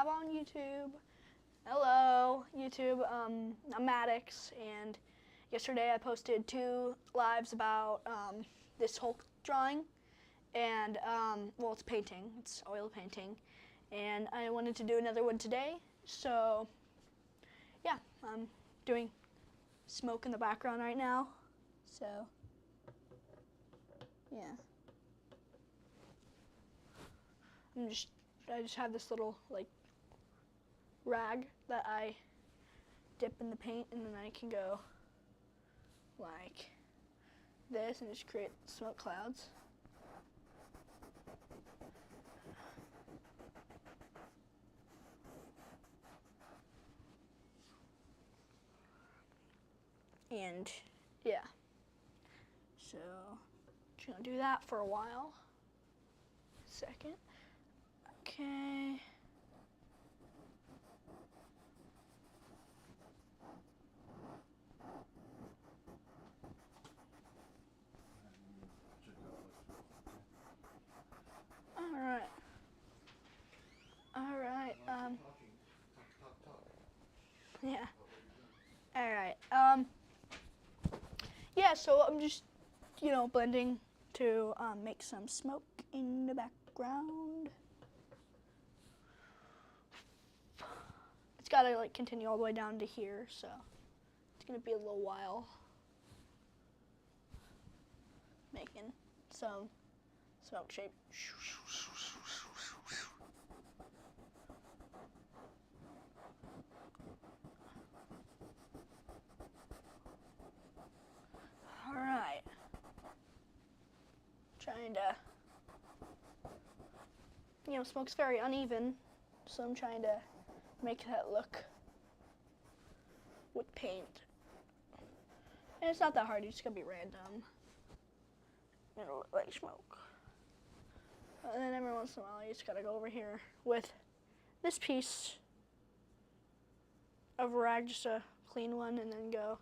live on YouTube. Hello, YouTube. I'm Maddax, and yesterday I posted 2 lives about this Hulk drawing, and well, it's painting. It's oil painting, and I wanted to do another one today. So, yeah, I'm doing smoke in the background right now. So, yeah. I just have this little like rag that I dip in the paint, and then I can go like this and just create smoke clouds. And yeah, so just gonna do that for a while. Second. Okay. All right. Yeah. All right. Yeah. So I'm just, blending to make some smoke in the background. It's gotta like continue all the way down to here, so it's gonna be a little while making some smoke shape. All right. Trying to, smoke's very uneven, so I'm trying to make that look with paint. And it's not that hard, you just gotta be random. It'll look like smoke. And then every once in a while, you just gotta go over here with this piece of rag, just a clean one, and then go.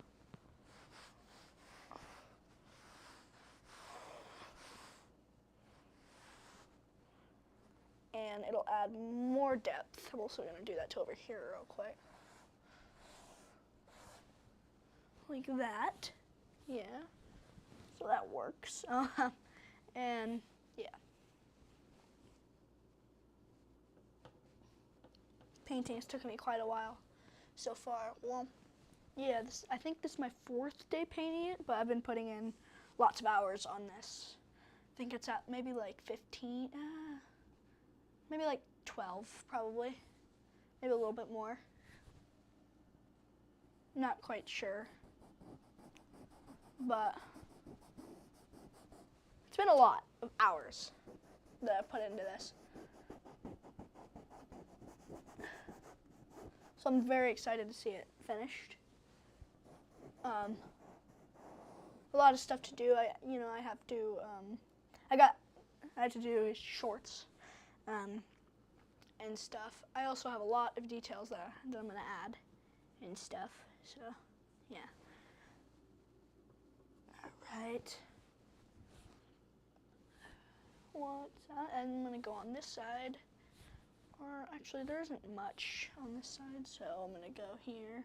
And it'll add more depth. I'm also gonna do that to over here real quick. Like that, yeah. So that works. And yeah. Painting has taken me quite a while so far. Well, yeah, I think this is my 4th day painting it, but I've been putting in lots of hours on this. I think it's at maybe like 15, maybe like 12 probably, maybe a little bit more. Not quite sure, but it's been a lot of hours that I put into this. So I'm very excited to see it finished. A lot of stuff to do. I have to. I had to do shorts, and stuff. I also have a lot of details that I'm gonna add and stuff. So, yeah. All right. What's that? And I'm gonna go on this side. Or actually, there isn't much on this side, so I'm gonna go here.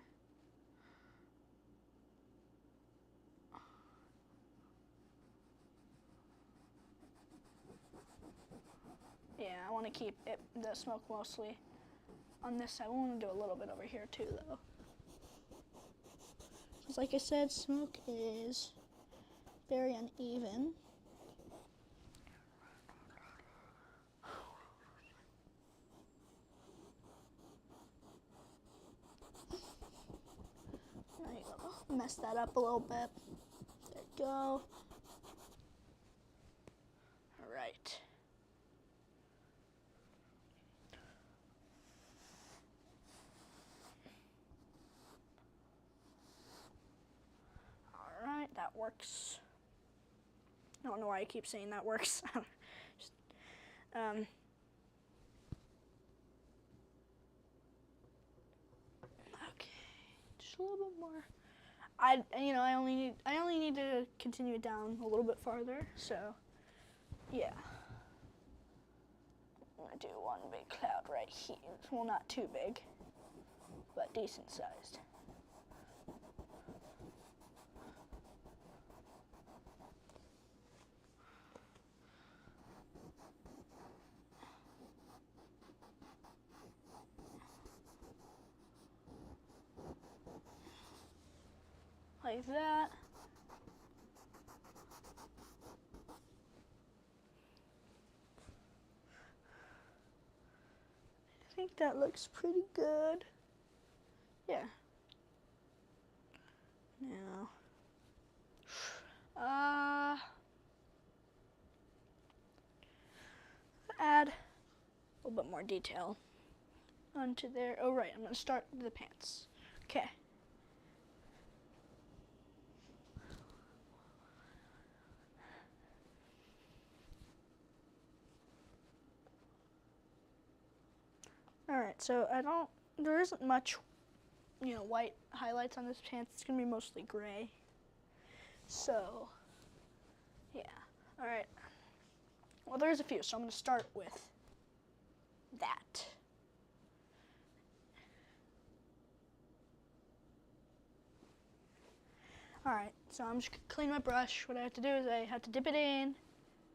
Yeah, I want to keep the smoke mostly on this side. I want to do a little bit over here too, though. Because like I said, smoke is very uneven. Mess that up a little bit. There we go. All right. All right, that works. I don't know why I keep saying that works. Just, okay, just a little bit more. I only need to continue it down a little bit farther, so yeah. I'm gonna do one big cloud right here. Well, not too big, but decent sized. Like that. I think that looks pretty good. Yeah. Now, add a little bit more detail onto there. Oh, right, I'm gonna start with the pants. Okay. All right, so there isn't much, white highlights on this pants. It's gonna be mostly gray. So, yeah. All right. Well, there's a few, so I'm gonna start with that. All right, so I'm just gonna clean my brush. What I have to do is I have to dip it in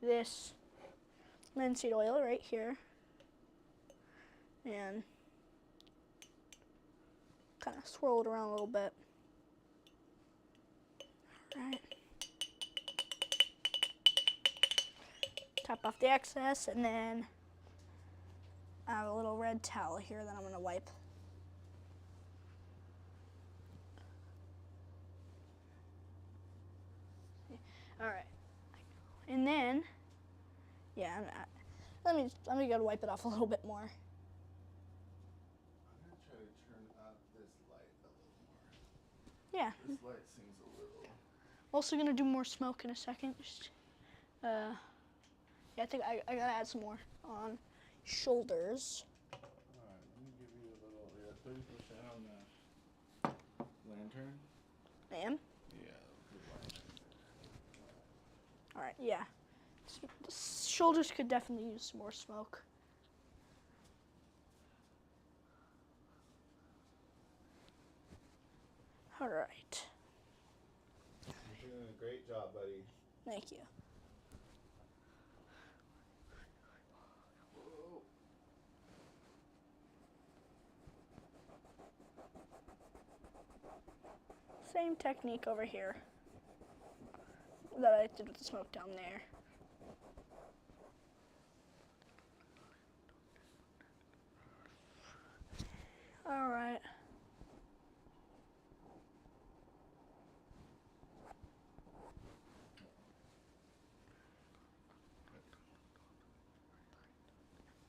this linseed oil right here and kind of swirl it around a little bit. All right. Tap off the excess, and then I have a little red towel here that I'm gonna wipe. All right, and then, yeah, I'm gonna go wipe it off a little bit more. I'm gonna try to turn up this light a little more. Yeah. This light seems a little. Also gonna do more smoke in a second. Just, yeah, I think I gotta add some more on shoulders. Alright, let me give you a little. Yeah, 30% on the lantern. Ma'am? Yeah, the lantern. All right, yeah. The shoulders could definitely use some more smoke. All right. You're doing a great job, buddy. Thank you. Whoa. Same technique over here that I did with the smoke down there. All right.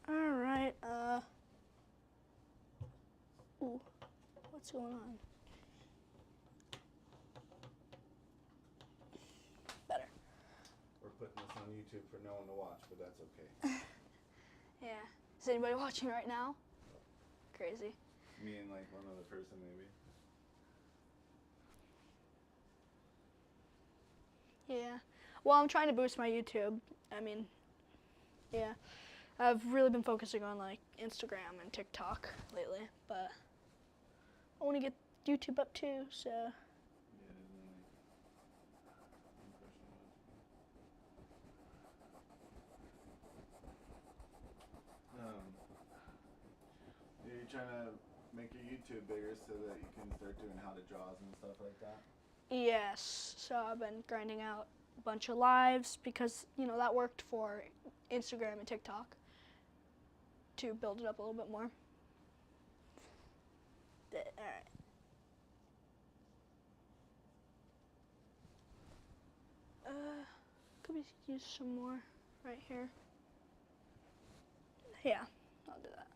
All right. Ooh, what's going on? Better. We're putting this on YouTube for no one to watch, but that's okay. Yeah. Is anybody watching right now? Crazy. Me and like one other person, maybe. Yeah. Well, I'm trying to boost my YouTube. I mean, yeah. I've really been focusing on like Instagram and TikTok lately, but I want to get YouTube up too, so. Yeah, you're trying to make your YouTube bigger so that you can start doing how to draws and stuff like that? Yes. So I've been grinding out a bunch of lives because, that worked for Instagram and TikTok to build it up a little bit more. All right. Could we use some more right here? Yeah, I'll do that.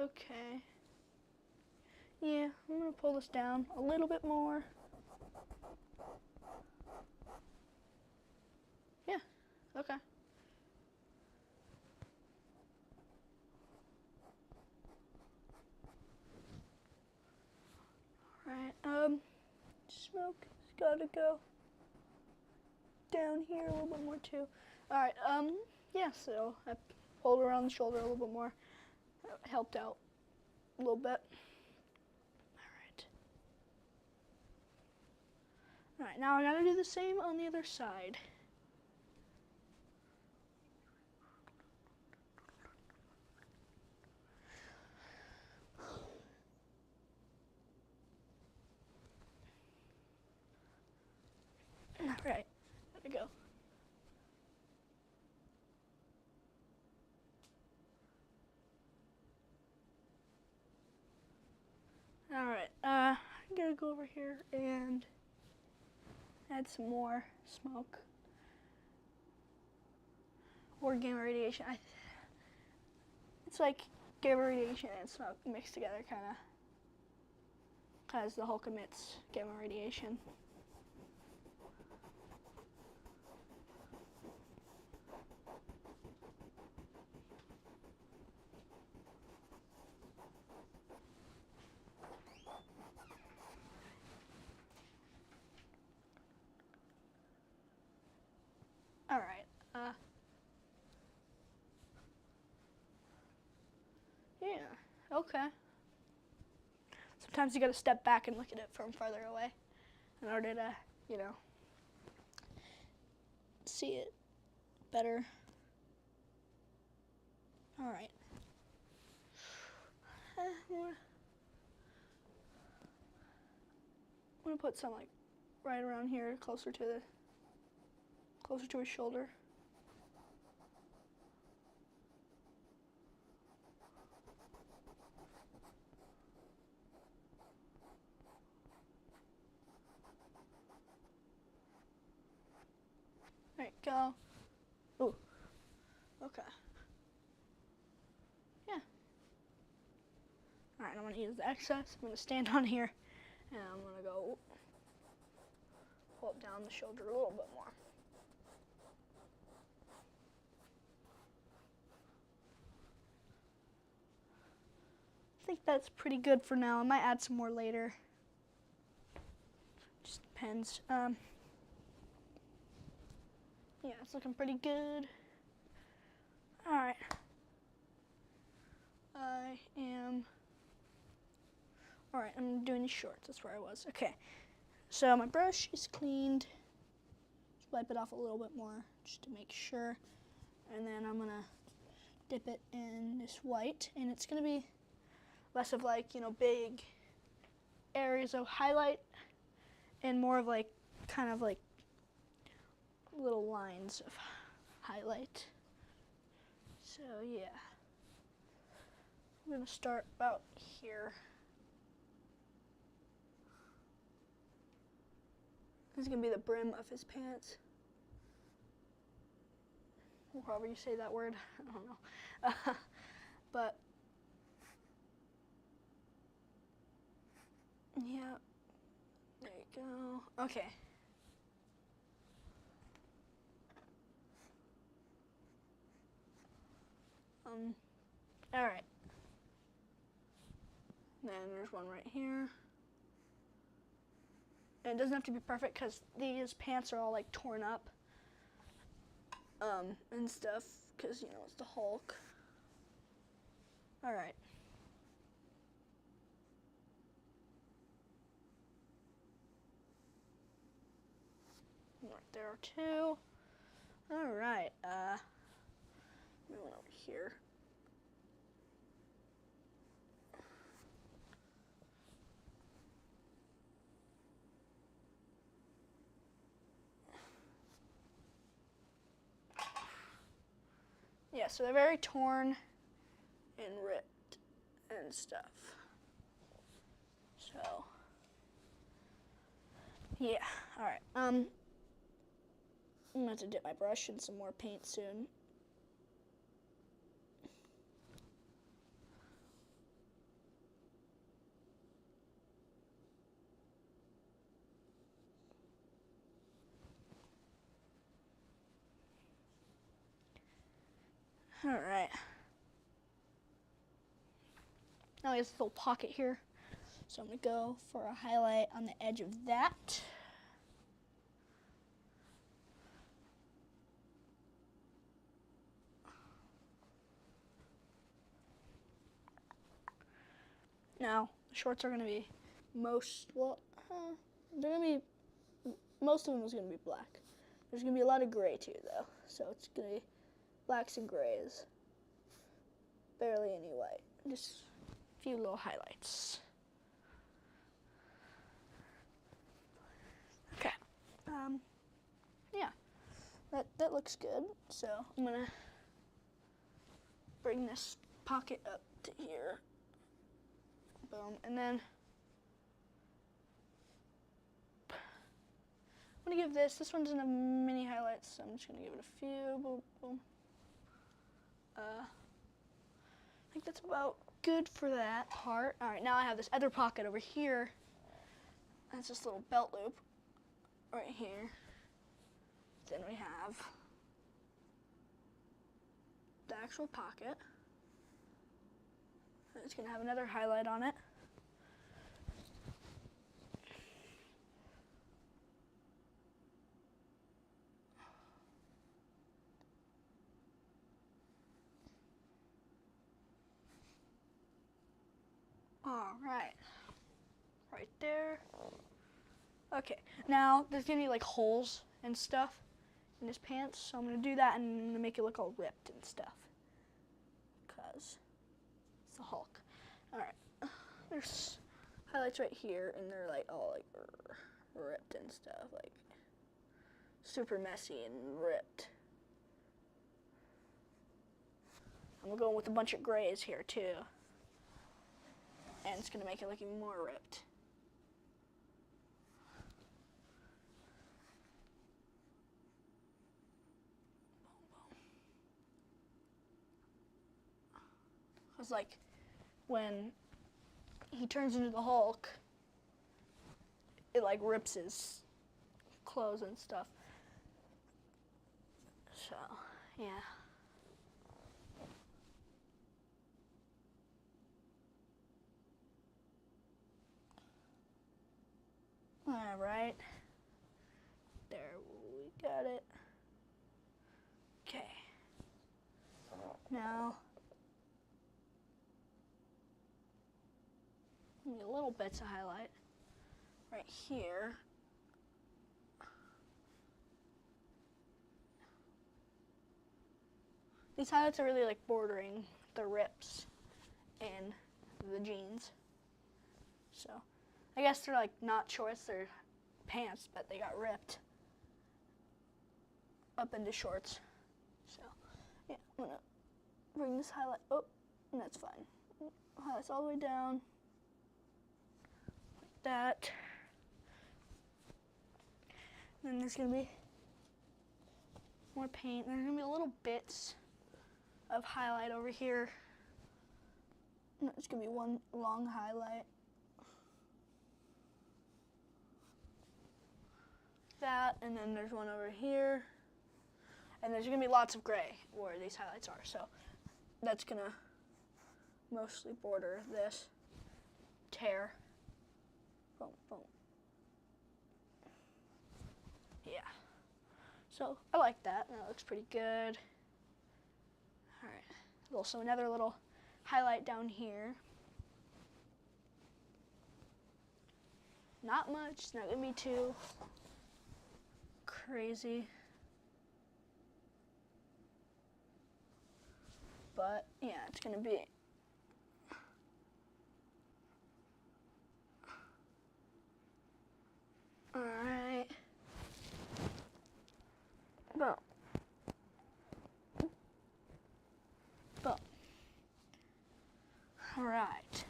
Okay. Yeah, I'm gonna pull this down a little bit more. Yeah, okay. gotta go down here a little bit more too. All right, yeah, so I pulled around the shoulder a little bit more. That helped out a little bit. All right, now I gotta do the same on the other side. All right, there we go. All right, I'm gonna go over here and add some more smoke or gamma radiation. It's like gamma radiation and smoke mixed together, kind of, because the Hulk emits gamma radiation. All right. Yeah. Okay. Sometimes you gotta step back and look at it from farther away in order to, you know, see it better. All right. I'm gonna put some like right around here, closer to his shoulder. There you go. Ooh. Okay. Yeah. All right, I'm gonna use the excess. I'm gonna stand on here, and I'm gonna go pull up down the shoulder a little bit more. I think that's pretty good for now. I might add some more later. Just depends. Yeah, it's looking pretty good. All right. All right, I'm doing the shorts. That's where I was. Okay. So my brush is cleaned. Just wipe it off a little bit more just to make sure. And then I'm gonna dip it in this white, and it's gonna be less of like, you know, big areas of highlight and more of like kind of like little lines of highlight. So yeah, I'm gonna start about here. This is gonna be the brim of his pants, or however you say that word. I don't know. But yeah, there you go. Okay. All right. Then there's one right here. And it doesn't have to be perfect because these pants are all like torn up and stuff because, you know, it's the Hulk. All right. Right there too. All right. Moving over here. Yeah, so they're very torn and ripped and stuff. So, yeah, all right. I'm gonna have to dip my brush in some more paint soon. All right. Now there's this little pocket here. So I'm gonna go for a highlight on the edge of that. Now, the shorts are going to be most of them is going to be black. There's going to be a lot of gray too, though. So it's going to be blacks and grays. Barely any white. Just a few little highlights. Okay. Yeah. That looks good. So I'm going to bring this pocket up to here. Boom. And then I'm going to give this one doesn't have many highlights, so I'm just going to give it a few. Boom, boom. I think that's about good for that part. All right, now I have this other pocket over here. That's this little belt loop right here. Then we have the actual pocket. It's going to have another highlight on it. All right there. Okay, now there's gonna be like holes and stuff in his pants, so I'm gonna do that and I'm gonna make it look all ripped and stuff, cause it's the Hulk. All right, there's highlights right here, and they're like all like ripped and stuff, like super messy and ripped. I'm going with a bunch of grays here too. And it's going to make it look even more ripped. Because like when he turns into the Hulk, it like rips his clothes and stuff. So, yeah. All right, there we got it. Okay, now a little bits of highlight right here. These highlights are really like bordering the rips in the jeans. So I guess they're like not shorts, they're pants, but they got ripped up into shorts. So yeah, I'm gonna bring this highlight, oh, and that's fine. Highlights all the way down, like that. And then there's gonna be more paint. There's gonna be little bits of highlight over here. And there's gonna be one long highlight. That, and then there's one over here, and there's gonna be lots of gray where these highlights are, so that's gonna mostly border this tear. Boom, boom. Yeah, so I like that. That looks pretty good. All right, also another little highlight down here. Not much, it's not gonna be too crazy, but yeah, it's gonna be all right. Boom, boom. All right.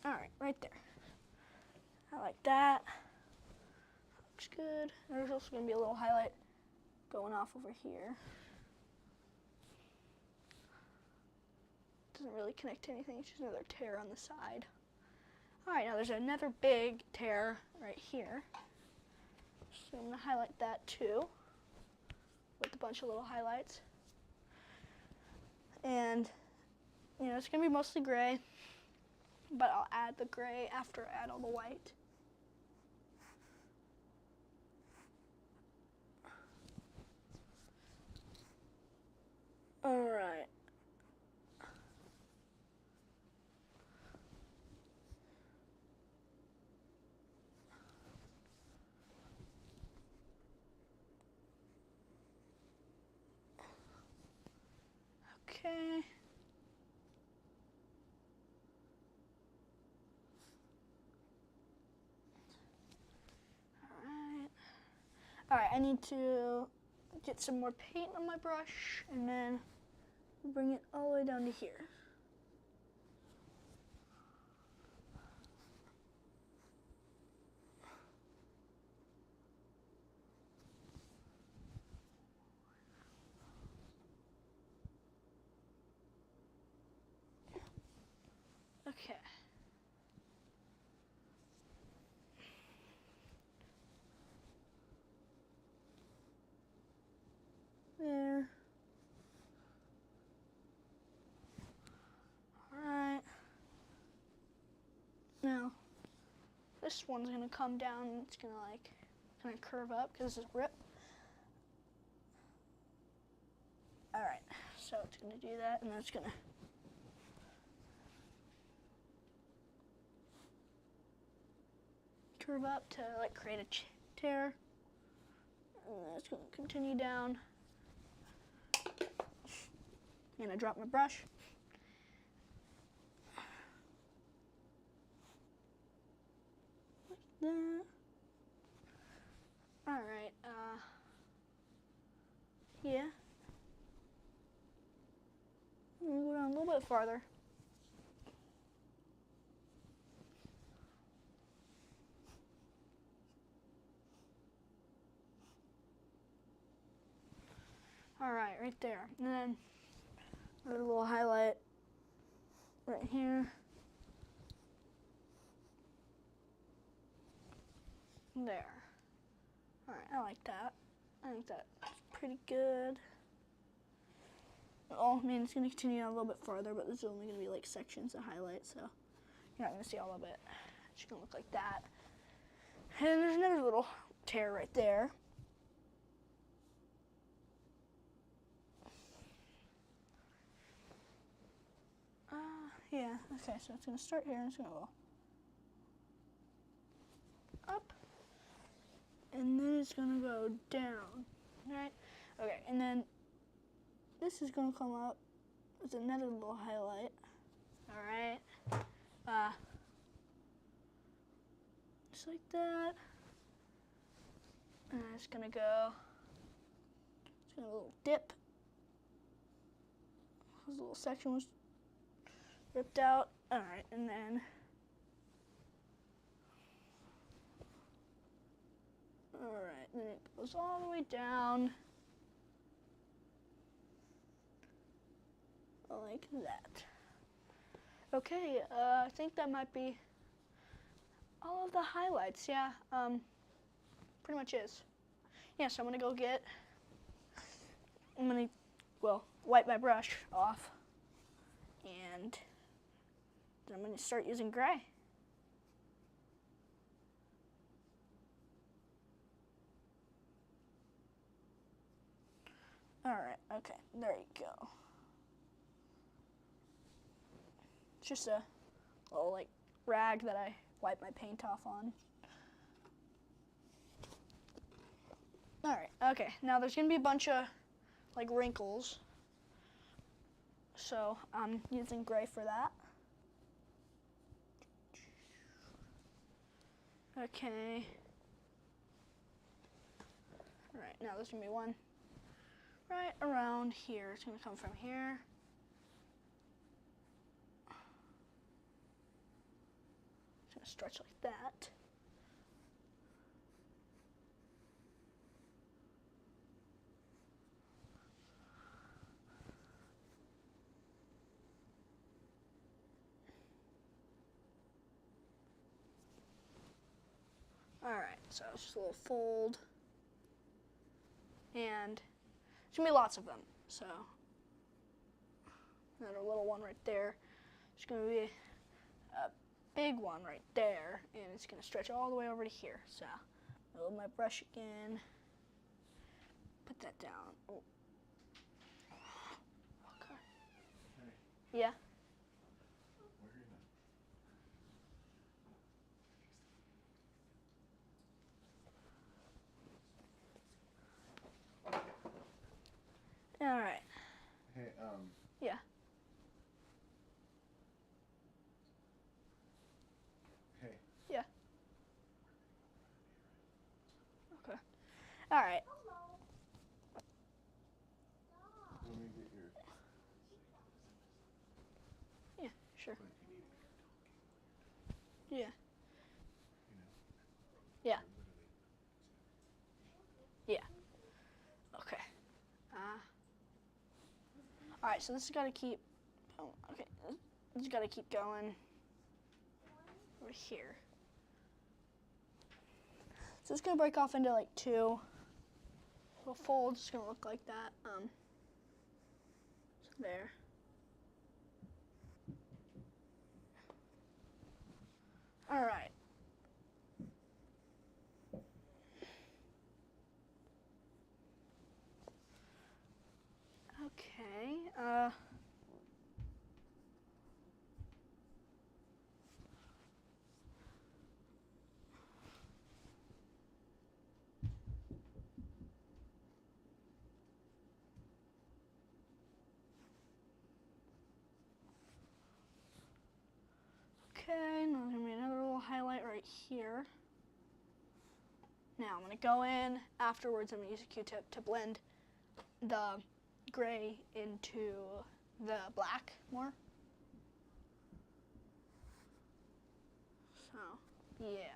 All right, right there. I like that. Looks good. There's also going to be a little highlight going off over here. Doesn't really connect to anything. It's just another tear on the side. All right, now there's another big tear right here. So I'm going to highlight that too with a bunch of little highlights. And, you know, it's going to be mostly gray, but I'll add the gray after I add all the white. All right. Okay. All right, I need to get some more paint on my brush and then bring it all the way down to here. Okay. There. Alright. Now, this one's gonna come down and it's gonna like kind of curve up because it's a rip. Alright, so it's gonna do that and then it's gonna curve up to like create a tear. And then it's gonna continue down. I'm gonna drop my brush. Like that. Alright, yeah. I'm gonna go down a little bit farther. Alright, right there. And then a little highlight right here. There. Alright, I like that. I think that's pretty good. Oh, I mean, it's going to continue on a little bit farther, but there's only going to be like sections of highlight, so you're not going to see all of it. It's going to look like that. And there's another little tear right there. Yeah, okay, so it's going to start here and it's going to go up. And then it's going to go down, right? Okay, and then this is going to come up with another little highlight, all right? Just like that. And it's going to go, it's going to a little dip. This little section was ripped out. All right, and then it goes all the way down like that. Okay, I think that might be all of the highlights. Yeah, pretty much is. Yeah, so I'm gonna go wipe my brush off, and then I'm gonna start using gray. All right, okay, there you go. It's just a little like rag that I wipe my paint off on. All right, okay, now there's gonna be a bunch of like wrinkles, so I'm using gray for that. Okay. All right, now there's gonna be one right around here. It's gonna come from here. It's gonna stretch like that. All right, so it's just a little fold. And there's gonna be lots of them. So another little one right there. There's gonna be a big one right there, and it's gonna stretch all the way over to here. So load my brush again. Put that down. Oh. Yeah. Where are you now? All right. Hey, Yeah. hey. Yeah. Okay. All right. Let me get your. Yeah. Sure. But you need to Yeah. you know. Yeah. You're literally. Yeah. Okay. All right. So this has got to keep. Oh, okay. This has got to keep going. Over here. So it's gonna break off into like two little folds. It's gonna look like that. So there. All right. Okay. Okay, now there's gonna be another little highlight right here. Now I'm gonna go in afterwards. I'm gonna use a Q-tip to blend the gray into the black more. So, yeah.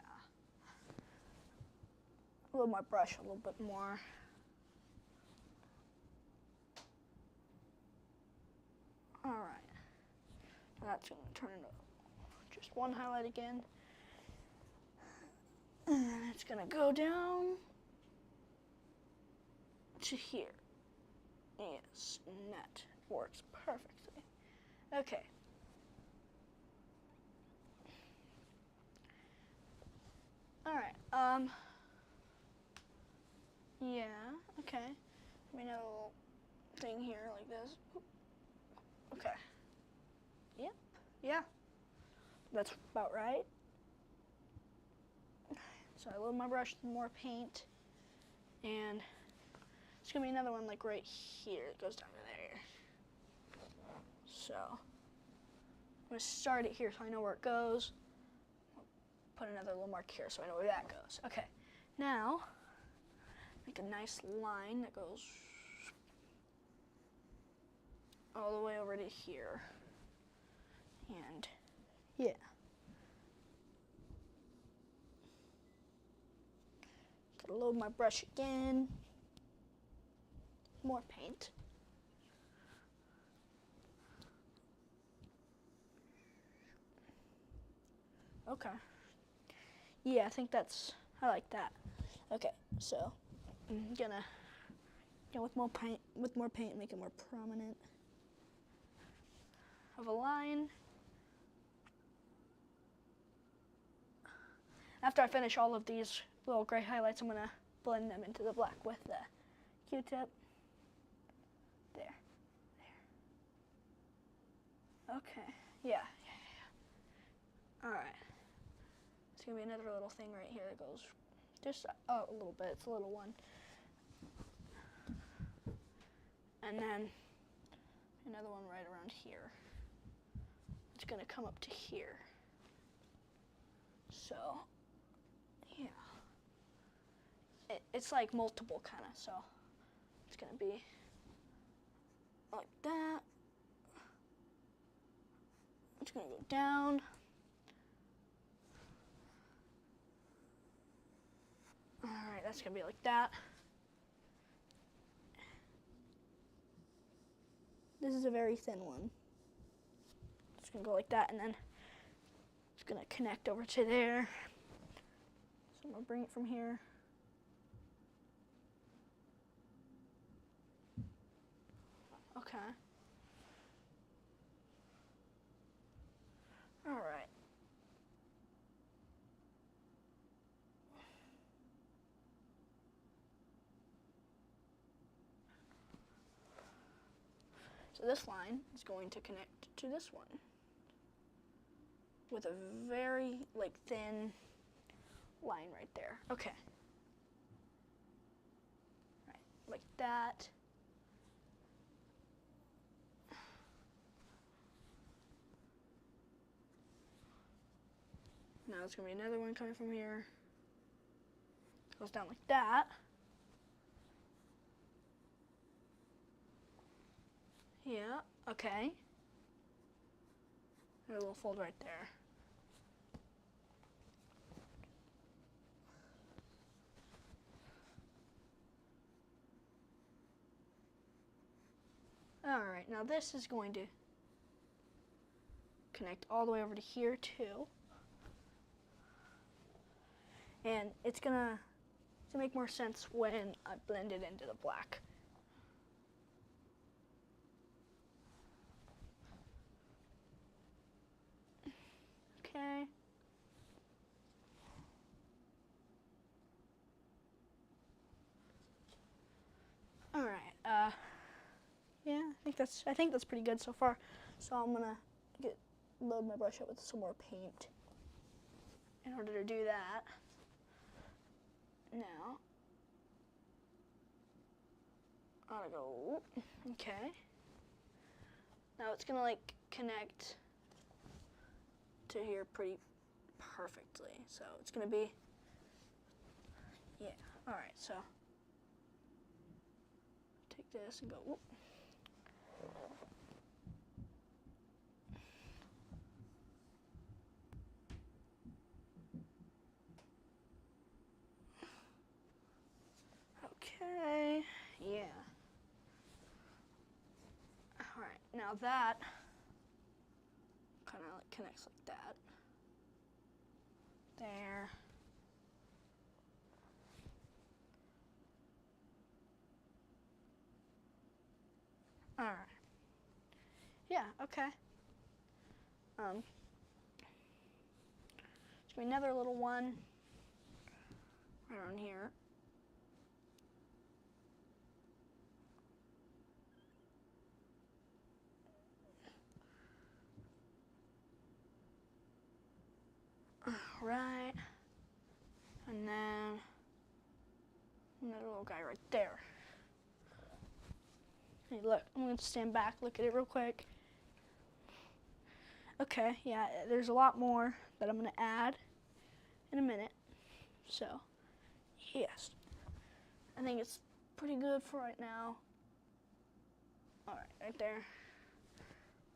A little more brush, a little bit more. All right. Now that's gonna turn into just one highlight again. And then it's gonna go down to here. Yes, and that works perfectly. Okay. All right. Yeah. Okay. I mean, a little thing here like this. Okay. Yep. Yeah. That's about right. So I load my brush with more paint, and it's gonna be another one like right here. It goes down to there. So I'm gonna start it here so I know where it goes. Put another little mark here so I know where that goes. Okay. Now make a nice line that goes all the way over to here. And yeah. Gotta load my brush again. More paint. Okay. Yeah, I think I like that. Okay, so I'm gonna go with more paint, make it more prominent. Have a line. After I finish all of these little gray highlights, I'm gonna blend them into the black with the Q-tip. There. Okay. Yeah. All right. It's gonna be another little thing right here that goes just a little bit. It's a little one. And then another one right around here. It's gonna come up to here. So, yeah. It's like multiple kind of, so it's gonna be like that. It's gonna go down. All right, that's gonna be like that. This is a very thin one. It's gonna go like that, and then it's gonna connect over to there. So I'm gonna bring it from here. Okay. All right. So So this line is going to connect to this one with a very thin line right there. Okay. Right, like that. Now there's going to be another one coming from here. Goes down like that. Yeah, okay. There's a little fold right there. Alright, now this is going to connect all the way over to here too. And it's gonna make more sense when I blend it into the black. Okay. All right. Yeah, I think that's pretty good so far. So I'm gonna load my brush up with some more paint in order to do that. Now, I'm gonna go. Okay. Now it's gonna connect to here pretty perfectly. So it's gonna be. Yeah. All right. So. Take this and go, whoop. Okay, yeah. All right, now that kind of connects like that. There. All right. Yeah, okay. There's gonna be another little one right on here. Right. And then another little guy right there. Hey, look, I'm going to stand back, look at it real quick. Okay, yeah, there's a lot more that I'm going to add in a minute. So, yes. I think it's pretty good for right now. All right there.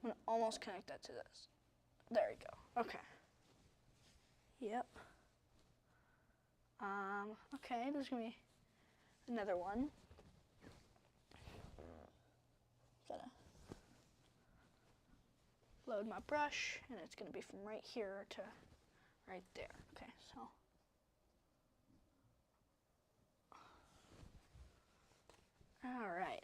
I'm going to almost connect that to this. There we go. Okay. Yep. Okay, there's going to be another one. Gotta load my brush, and it's going to be from right here to right there. Okay, so. All right.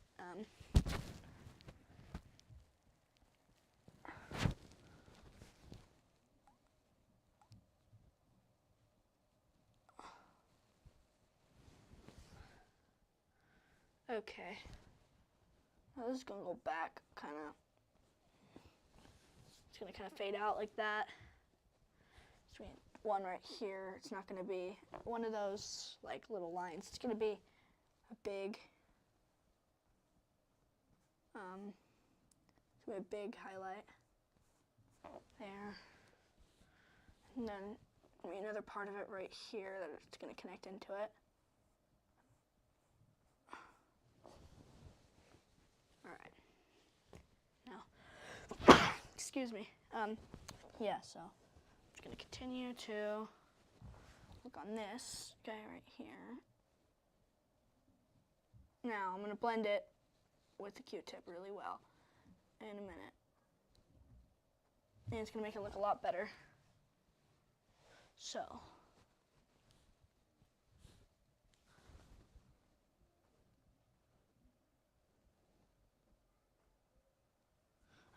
Okay. Now this is going to go back, kind of. It's going to kind of fade out like that. So we have one right here. It's not going to be one of those little lines. It's going to be a big, it's going to be a big highlight there. And then another part of it right here that it's going to connect into it. All right. Now, excuse me. Yeah, so I'm just going to continue to look on this guy right here. Now, I'm going to blend it with the Q-tip really well in a minute. And it's going to make it look a lot better. So.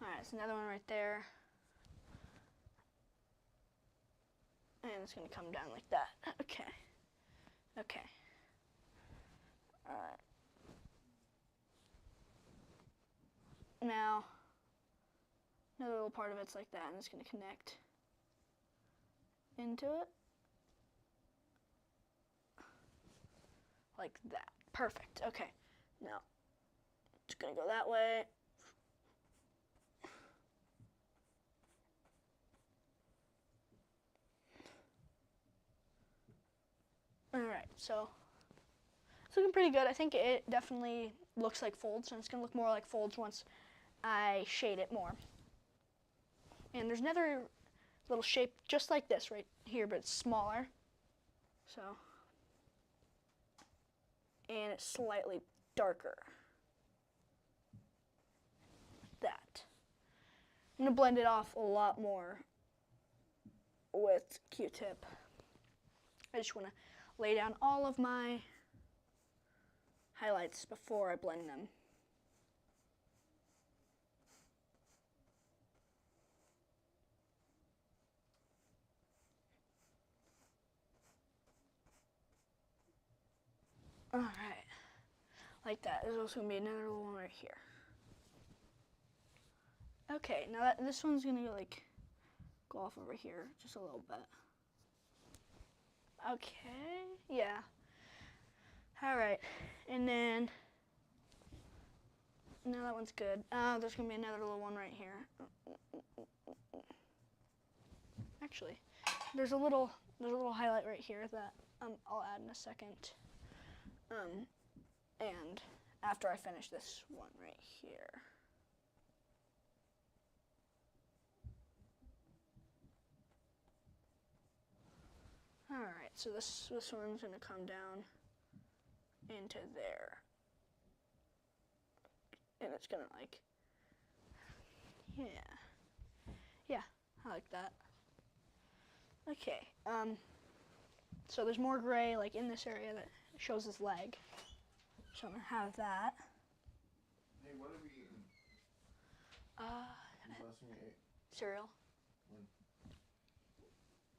Alright, it's another one right there. And it's going to come down like that. Okay. Okay. Alright. now another little part of it's like that, and it's going to connect into it. Like that. Perfect. Okay. Now, it's going to go that way. Alright, so it's looking pretty good. I think it definitely looks like folds, and it's going to look more like folds once I shade it more. And there's another little shape just like this right here, but it's smaller. So, and it's slightly darker. Like that. I'm going to blend it off a lot more with Q-tip. I just want to lay down all of my highlights before I blend them. All right, like that. There's also gonna be another one right here. Okay, now this one's gonna like go off over here just a little bit. Okay, yeah. All right, and then now that one's good. There's gonna be another little one right here. Actually, there's a little highlight right here that I'll add in a second. And after I finish this one right here. All right, so this one's gonna come down into there, and it's gonna like, yeah, I like that. Okay, so there's more gray like in this area that shows his leg, so I'm gonna have that. Hey, what have you eaten? When's the last time you ate? Cereal. When?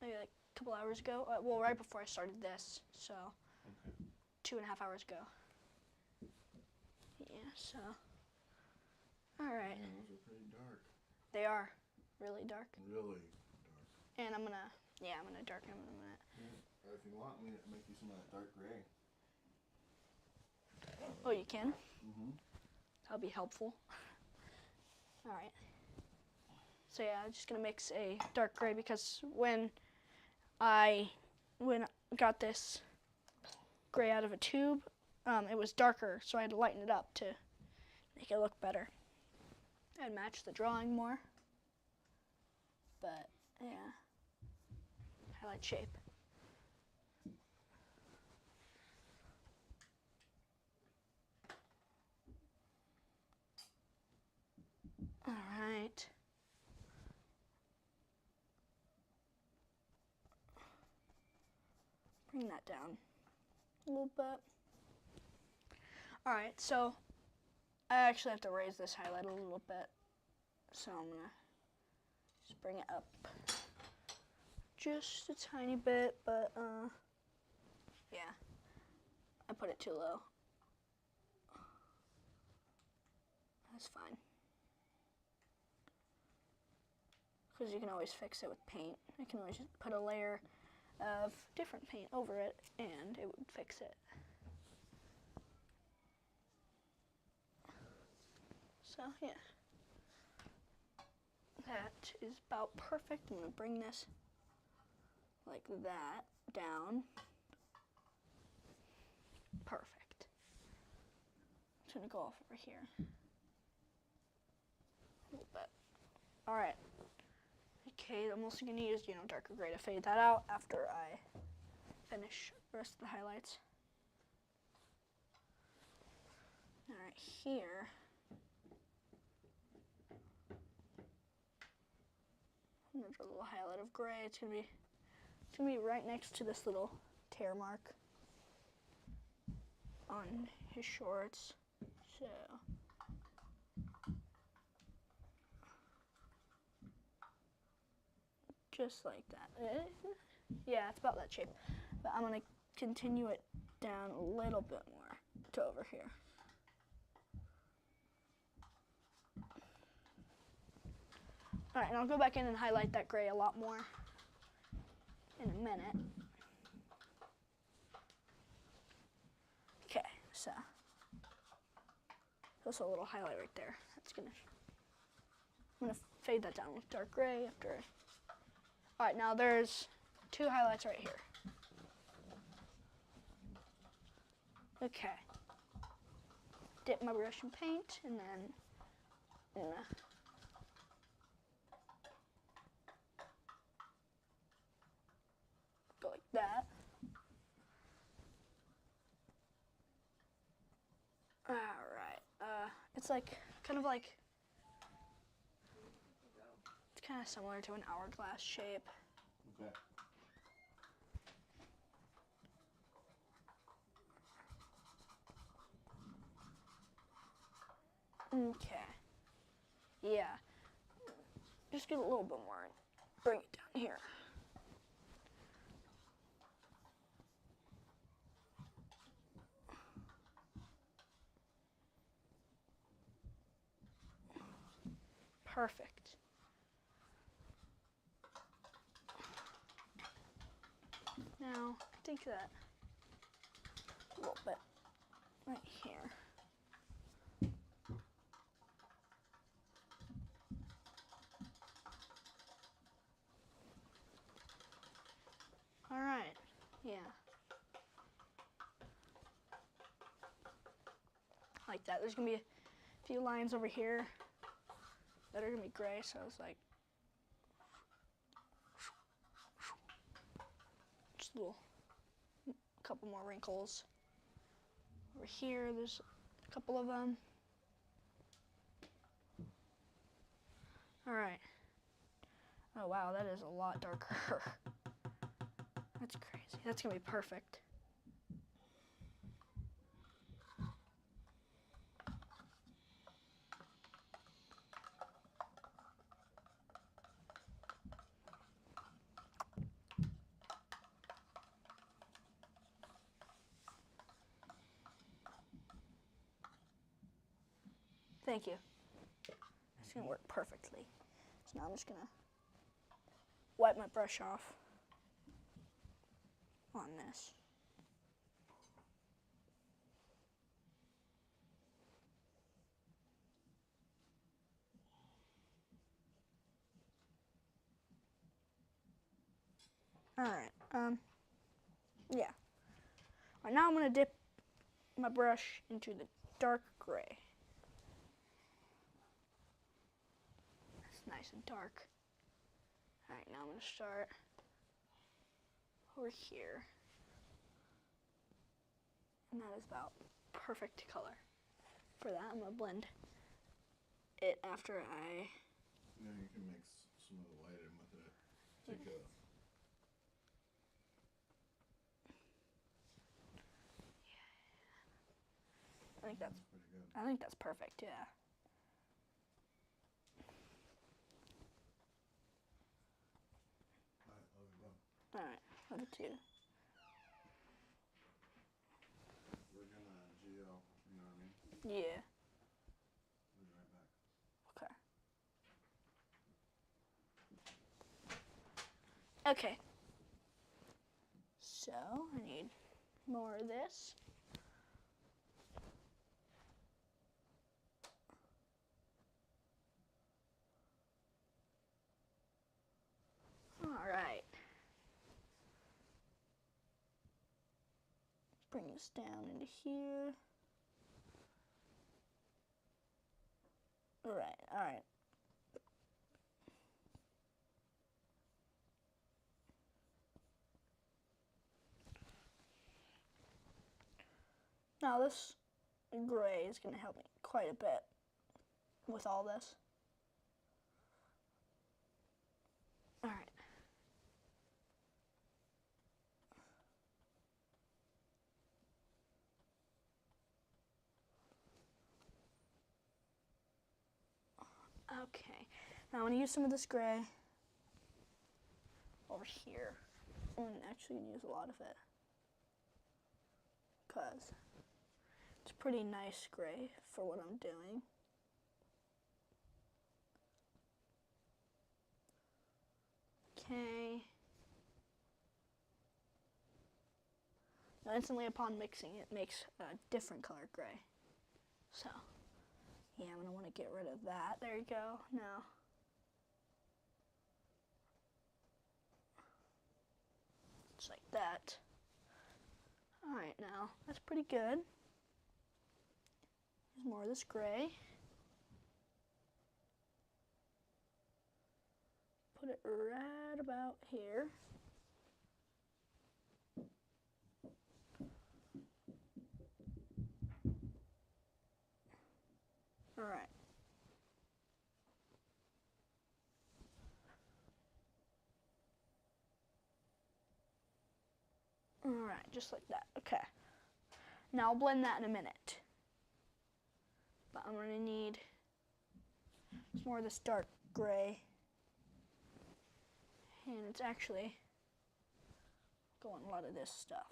Maybe like a couple hours ago. Well, right before I started this, so Okay. 2.5 hours ago. Yeah, so. All right. Man, those are pretty dark. They are really dark. Really dark. And I'm gonna darken them in a minute. Yeah, if you want me to make you some of that dark gray. Oh, you can? Mm-hmm. That'll be helpful. All right. So yeah, I'm just gonna mix a dark gray because when I got this gray out of a tube, it was darker, so I had to lighten it up to make it look better and match the drawing more. But yeah, highlight shape. All right. Bring that down a little bit. All right, so I actually have to raise this highlight a little bit. So I'm gonna just bring it up just a tiny bit, but yeah, I put it too low. That's fine. Because you can always fix it with paint. I can always just put a layer of different paint over it and it would fix it. So yeah, that is about perfect. I'm gonna bring this like that down. Perfect. I'm gonna go off over here a little bit. All right. Okay, I'm also gonna use, darker gray to fade that out after I finish the rest of the highlights. All right, here. I'm gonna draw a little highlight of gray. It's gonna be right next to this little tear mark on his shorts. So. Just like that. Yeah, it's about that shape. But I'm gonna continue it down a little bit more to over here. All right, and I'll go back in and highlight that gray a lot more in a minute. Okay, so also a little highlight right there. I'm gonna fade that down with dark gray after. All right, now there's 2 highlights right here. Okay. Dip my brush in paint, and then I'm gonna go like that. All right. It's like kind of like it's kind of similar to an hourglass shape. Okay. Okay. Yeah. Just get a little bit more. Bring it down here. Perfect. Now, I think that a little bit right here. All right, yeah. Like that. There's gonna be a few lines over here that are gonna be gray, so it's like just a couple more wrinkles. Over here, there's a couple of them. All right. Oh wow, that is a lot darker. That's crazy. That's gonna be perfect. Thank you. It's gonna work perfectly. So now I'm just gonna wipe my brush off on this. All right, yeah. All right, now I'm gonna dip my brush into the dark gray. It's nice and dark. All right, now I'm gonna start over here. And that is about perfect color. For that, I'm gonna blend it after I... Yeah, you can mix some of the white in with it. Take a... I pretty good. I think that's perfect, yeah. Alright, All right, love it too. we're gonna geo, you know what I mean? Yeah. We'll be right back. Okay. Okay. So I need more of this. All right. Bring this down into here. All right, all right. Now this gray is going to help me quite a bit with all this. All right. Okay, now I'm going to use some of this gray over here. I'm actually going to use a lot of it because it's pretty nice gray for what I'm doing. Okay. Now instantly upon mixing, it makes a different color gray. So, yeah, I'm gonna want to get rid of that. There you go. Now, just like that. All right, now that's pretty good. There's more of this gray. Put it right about here. All right. All right, just like that. Okay. Now I'll blend that in a minute. But I'm gonna need some more of this dark gray. And it's actually going a lot of this stuff.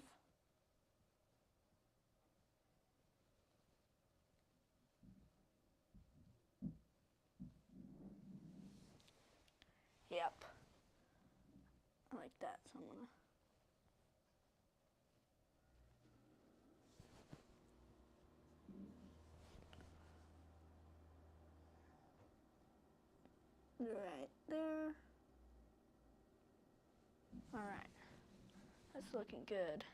Yep. I like that, so I'm gonna right there. All right, that's looking good.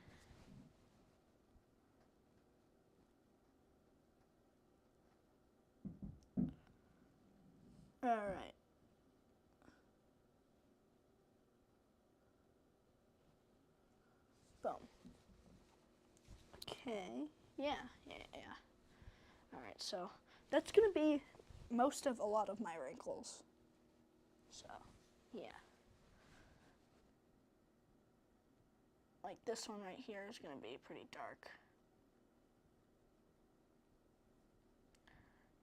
All right. Boom. Okay. Yeah. All right, so that's gonna be most of a lot of my wrinkles. So, yeah. Like this one right here is gonna be pretty dark.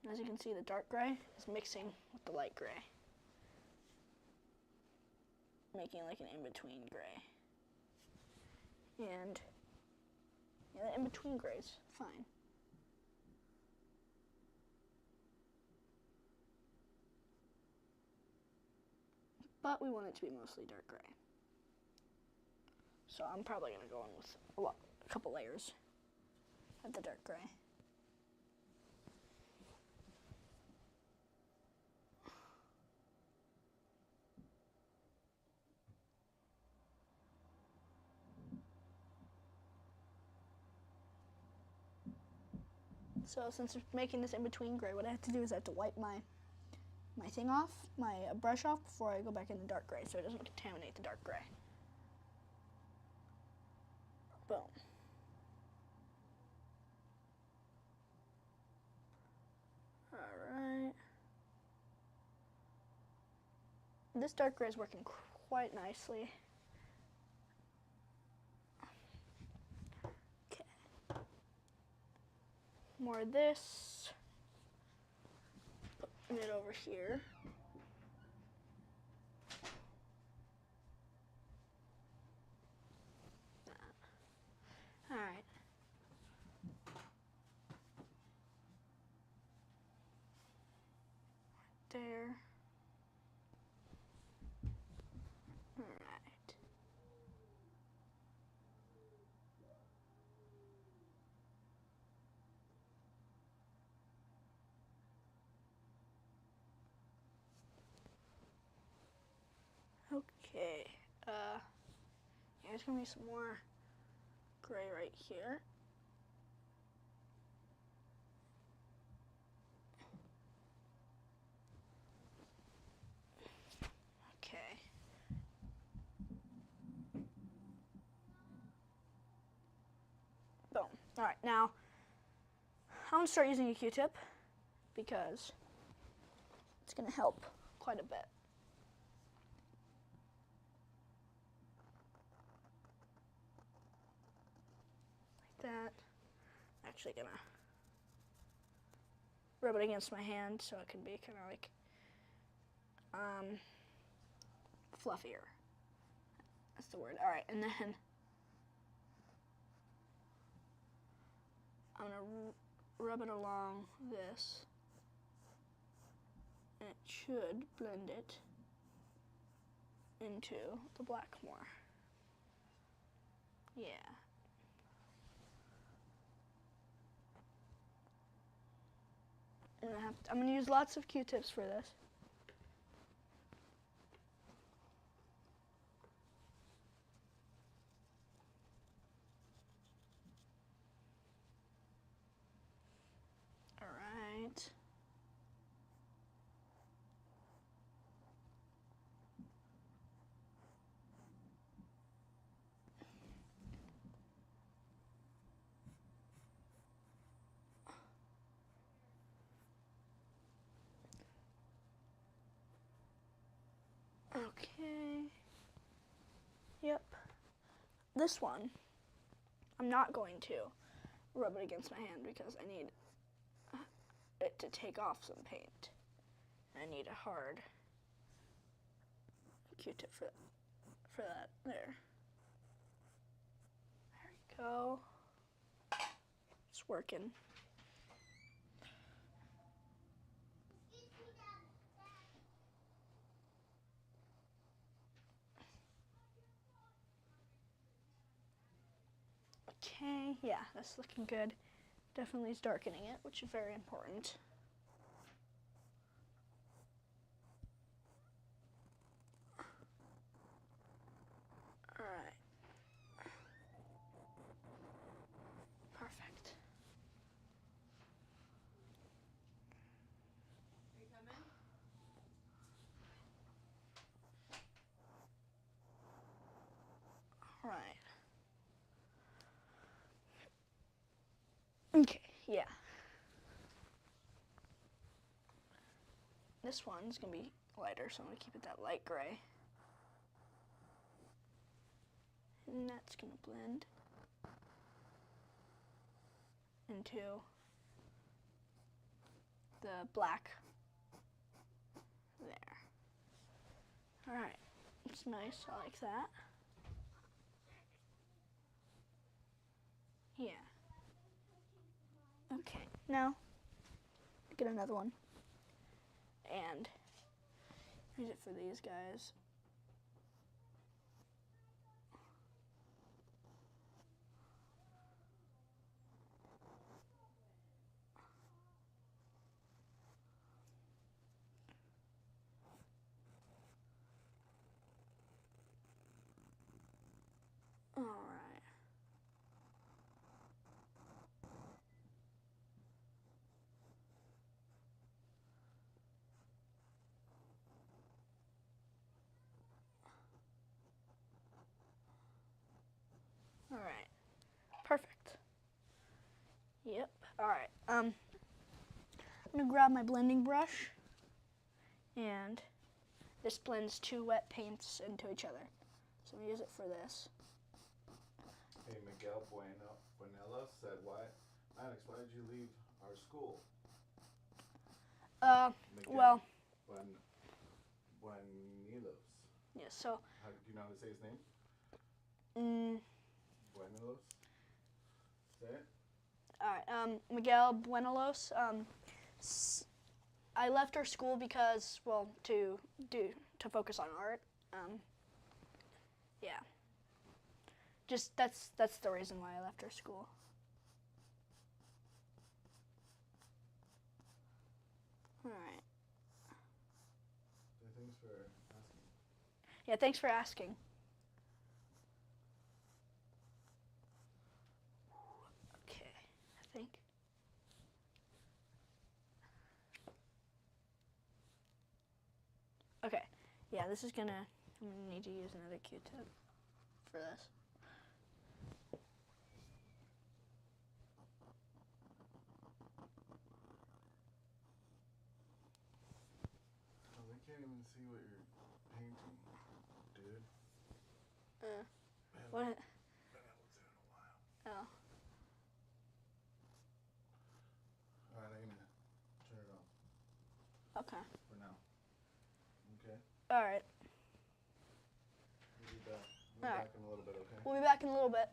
And as you can see, the dark gray is mixing with the light gray, making like an in-between gray. And yeah, the in-between gray is fine. But we want it to be mostly dark gray. So I'm probably gonna go in with a couple layers of the dark gray. So since it's making this in-between gray, what I have to do is I have to wipe my thing off, my brush off, before I go back in the dark gray so it doesn't contaminate the dark gray. Boom. Alright. This dark gray is working quite nicely. Okay. More of this. Put it over here. Alright. There. Alright. Okay. There's gonna be some more gray right here. Okay. Boom. All right, now I'm gonna start using a Q-tip because it's gonna help quite a bit. Like that. I'm actually gonna rub it against my hand so it can be kind of like fluffier. That's the word. All right, and then I'm gonna rub it along this, and it should blend it. into the black more. Yeah. And I'm gonna use lots of Q-tips for this. All right. Okay. Yep. This one, I'm not going to rub it against my hand because I need it to take off some paint. I need a hard Q-tip for that. There. There we go. It's working. Okay, yeah, that's looking good. Definitely is darkening it, which is very important. All right. Perfect. Are you coming? All right. Okay, yeah. This one's gonna be lighter, so I'm gonna keep it that light gray. And that's gonna blend into the black there. All right, it's nice, I like that. Yeah. Okay, now get another one and use it for these guys. All right. All right. Perfect. Yep. All right. I'm gonna grab my blending brush, and this blends two wet paints into each other. So I'm gonna use it for this. Hey, Miguel Buenello said, Maddax, why did you leave our school? Miguel Well, Buenelos. yeah. So, How do you know how to say his name? Buenelos? Say it? All right. Miguel Buenelos. I left our school because, well, to focus on art. Yeah. Just that's the reason why I left our school. All right. Thanks for asking. Yeah, thanks for asking. Okay, I think. Okay, yeah, I'm gonna need to use another Q-tip for this. Oh, they can't even see what you're painting, dude. What? I haven't looked at it in a while. Oh. Alright, I'm gonna turn it off Okay. for now. Okay? All right. We'll be back. All right. Back in a little bit, okay? We'll be back in a little bit.